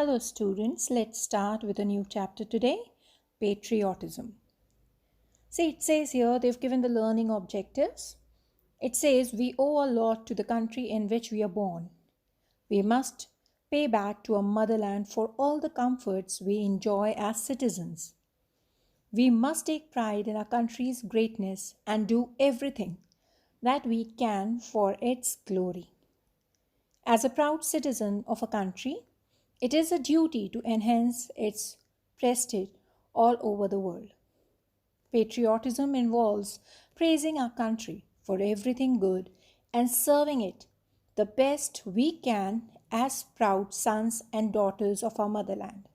Hello, students. Let's start with a new chapter today, patriotism. See, it says here they've given the learning objectives. It says we owe a lot to the country in which we are born. We must pay back to our motherland for all the comforts we enjoy as citizens. We must take pride in our country's greatness and do everything that we can for its glory. As a proud citizen of a country, it is a duty to enhance its prestige all over the world. Patriotism involves praising our country for everything good and serving it the best we can as proud sons and daughters of our motherland.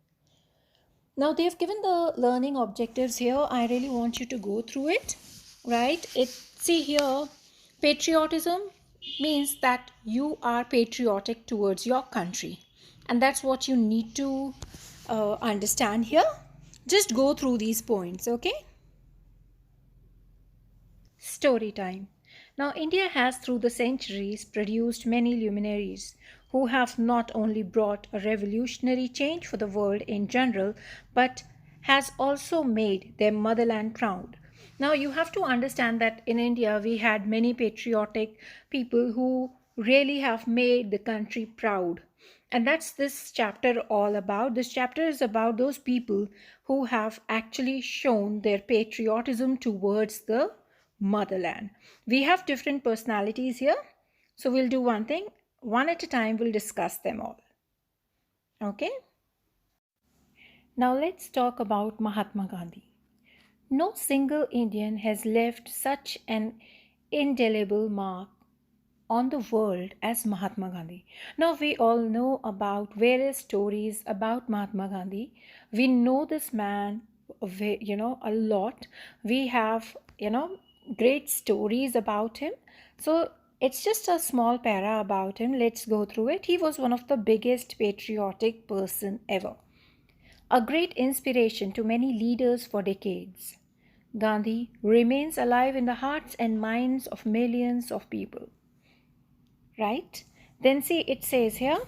Now, they've given the learning objectives here. I really want you to go through it, right? See here, patriotism means that you are patriotic towards your country, and that's what you need to understand here. Just go through these points, okay? Story time. Now, India has through the centuries produced many luminaries who have not only brought a revolutionary change for the world in general, but has also made their motherland proud. Now, you have to understand that in India, we had many patriotic people who really have made the country proud. And that's this chapter all about. This chapter is about those people who have actually shown their patriotism towards the motherland. We have different personalities here. So we'll do one thing, one at a time, we'll discuss them all. Okay? Now let's talk about Mahatma Gandhi. No single Indian has left such an indelible mark on the world as Mahatma Gandhi. Now we all know about various stories about Mahatma Gandhi. We know this man, a lot. We have, great stories about him. So it's just a small para about him. Let's go through it. He was one of the biggest patriotic person ever. A great inspiration to many leaders for decades. Gandhi remains alive in the hearts and minds of millions of people. Right? Then it says here,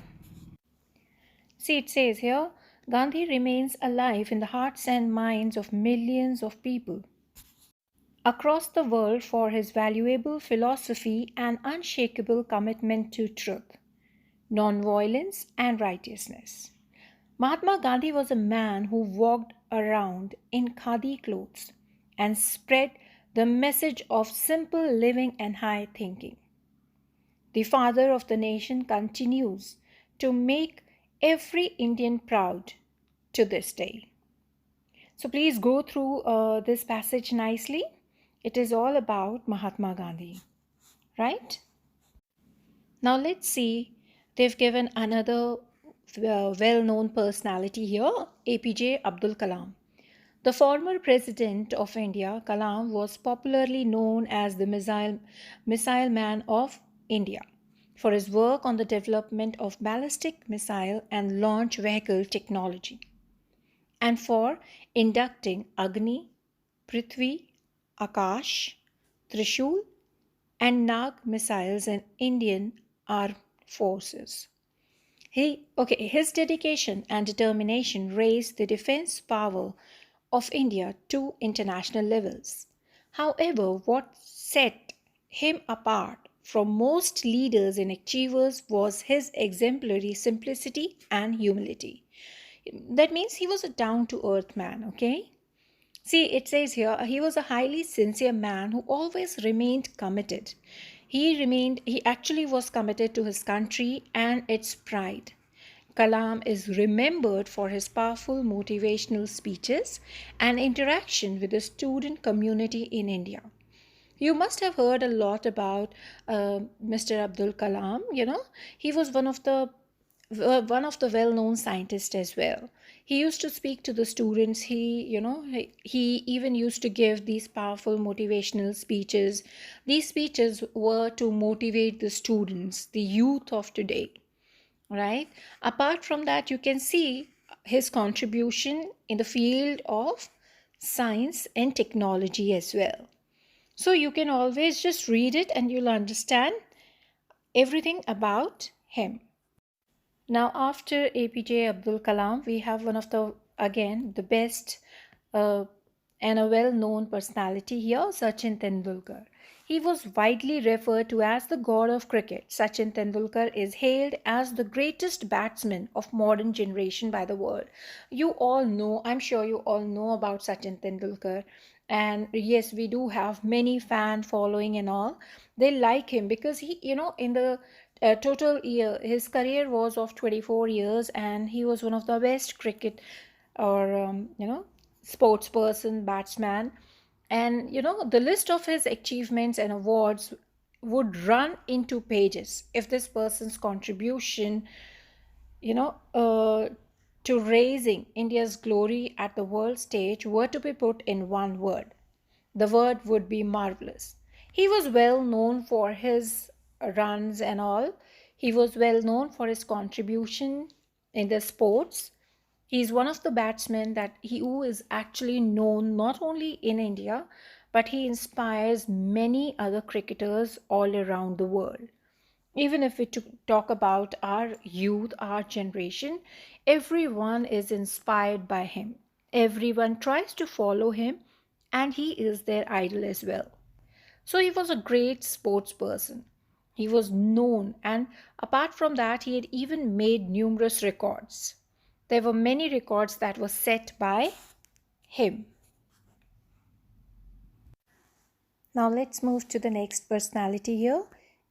Gandhi remains alive in the hearts and minds of millions of people across the world for his valuable philosophy and unshakable commitment to truth, non-violence, and righteousness. Mahatma Gandhi was a man who walked around in khadi clothes and spread the message of simple living and high thinking. The father of the nation continues to make every Indian proud to this day. So please go through this passage nicely. It is all about Mahatma Gandhi, right? Now let's see, they've given another well-known personality here, APJ Abdul Kalam. The former president of India, Kalam, was popularly known as the missile man of India for his work on the development of ballistic missile and launch vehicle technology, and for inducting Agni, Prithvi, Akash, Trishul, and Nag missiles in Indian armed forces. His dedication and determination raised the defense power of India to international levels. However, what set him apart from most leaders and achievers was his exemplary simplicity and humility. That means he was a down to earth man, okay? See, it says here, he was a highly sincere man who always remained committed. He actually was committed to his country and its pride. Kalam is remembered for his powerful motivational speeches and interaction with the student community in India. You must have heard a lot about Mr. Abdul Kalam. He was one of the well-known scientists as well. He used to speak to the students. He even used to give these powerful motivational speeches. These speeches were to motivate the students, the youth of today, right? Apart from that, you can see his contribution in the field of science and technology as well. So you can always just read it and you'll understand everything about him. Now, after APJ Abdul Kalam, we have one of the, again, the best uh, and a well known personality here, Sachin Tendulkar. He was widely referred to as the god of cricket. Sachin Tendulkar is hailed as the greatest batsman of modern generation by the world. You all know, I'm sure you all know about Sachin Tendulkar. And yes, we do have many fan following and all. They like him because he, in the total year, his career was of 24 years, and he was one of the best cricket or sports person, batsman. And the list of his achievements and awards would run into pages if this person's contribution, you know uh, to raising India's glory at the world stage were to be put in one word. The word would be marvelous. He was well known for his runs and all. He was well known for his contribution in the sports. He is one of the batsmen who is actually known not only in India, but he inspires many other cricketers all around the world. Even if we talk about our youth, our generation, everyone is inspired by him. Everyone tries to follow him, and he is their idol as well. So he was a great sports person. He was known, and apart from that, he had even made numerous records. There were many records that were set by him. Now let's move to the next personality here,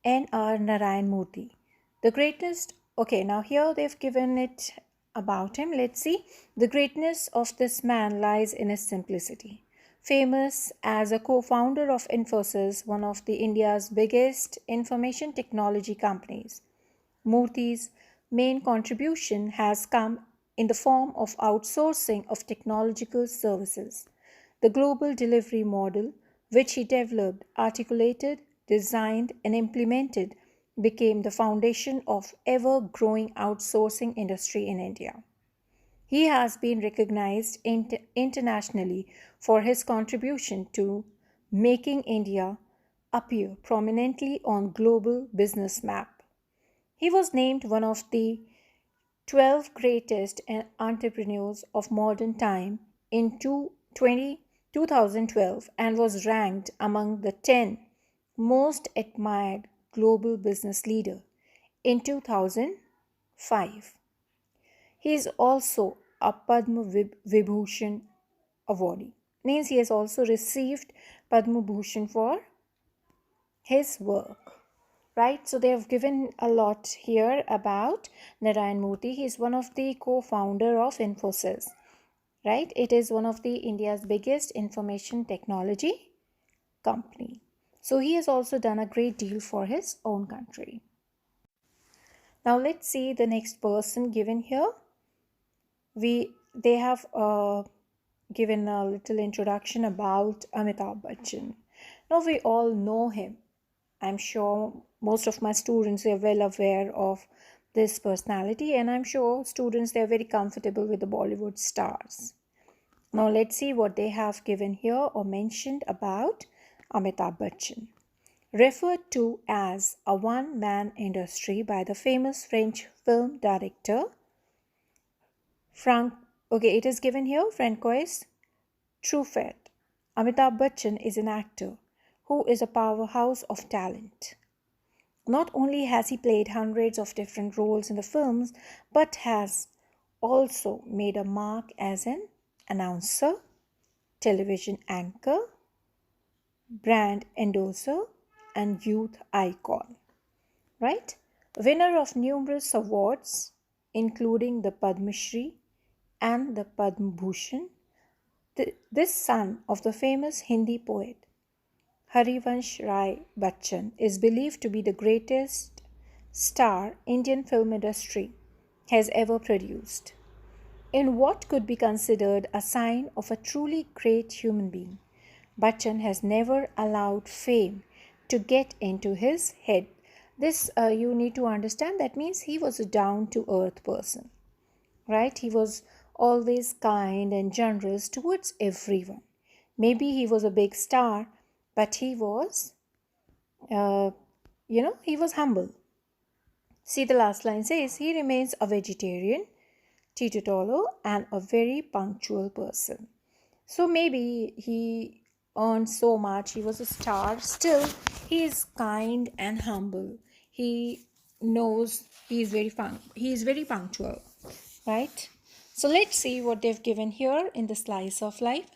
N.R. Narayan Murthy. The greatest, okay, now here they've given it about him. Let's see. The greatness of this man lies in his simplicity. Famous as a co founder of Infosys, one of the India's biggest information technology companies, Murthy's main contribution has come in the form of outsourcing of technological services. The global delivery model, which he developed, articulated, designed, and implemented, became the foundation of ever growing outsourcing industry in India. He has been recognized internationally for his contribution to making India appear prominently on global business map. He was named one of the 12 greatest entrepreneurs of modern time in 2012 and was ranked among the 10 most admired global business leader in 2005. He is also a Padma Vibhushan awardee. Means he has also received Padma Bhushan for his work. Right, so they have given a lot here about Narayan Murthy. He is one of the co-founder of Infosys. Right, it is one of the India's biggest information technology company. So he has also done a great deal for his own country. Now let's see the next person given here. They have given a little introduction about Amitabh Bachchan. Now we all know him. I'm sure most of my students are well aware of this personality, and I'm sure students they are very comfortable with the Bollywood stars. Now let's see what they have given here or mentioned about Amitabh Bachchan. Referred to as a one-man industry by the famous French film director Frank. Okay, it is given here Francois Truffaut. Amitabh Bachchan is an actor who is a powerhouse of talent. Not only has he played hundreds of different roles in the films, but has also made a mark as an announcer, television anchor, brand endorser, and youth icon. Right? Winner of numerous awards, including the Padma Shri and the Padma Bhushan, this son of the famous Hindi poet Harivansh Rai Bachchan is believed to be the greatest star Indian film industry has ever produced. In what could be considered a sign of a truly great human being, Bachchan has never allowed fame to get into his head. This you need to understand. That means he was a down to earth person, right? He was always kind and generous towards everyone. Maybe he was a big star, but he was, uh, he was humble. See, the last line says he remains a vegetarian, teetotaler, and a very punctual person. So maybe he earned so much, he was a star. Still, he is kind and humble. He knows he is very punctual, right? So let's see what they've given here in the slice of life.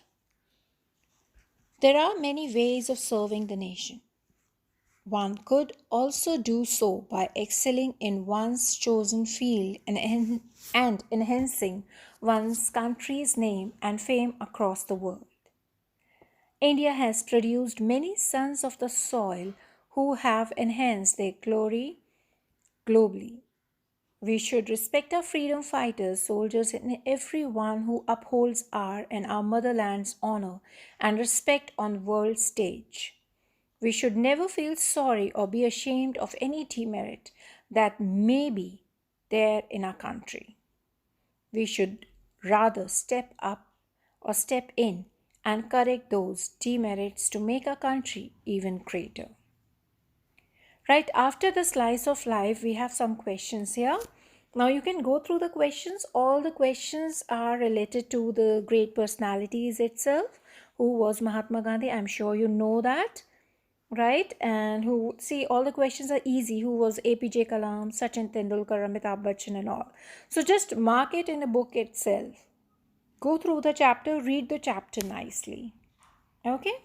There are many ways of serving the nation. One could also do so by excelling in one's chosen field and enhancing one's country's name and fame across the world. India has produced many sons of the soil who have enhanced their glory globally. We should respect our freedom fighters, soldiers, and everyone who upholds our and our motherland's honor and respect on the world stage. We should never feel sorry or be ashamed of any demerit that may be there in our country. We should rather step up or step in and correct those demerits to make our country even greater. Right after the slice of life, we have some questions here. Now you can go through the questions. All the questions are related to the great personalities itself. Who was Mahatma Gandhi? I'm sure you know that, right? And who, see, all the questions are easy. Who was APJ Kalam, Sachin Tendulkar, Amitabh Bachchan, and all. So just mark it in a book itself. Go through the chapter, read the chapter nicely. Okay?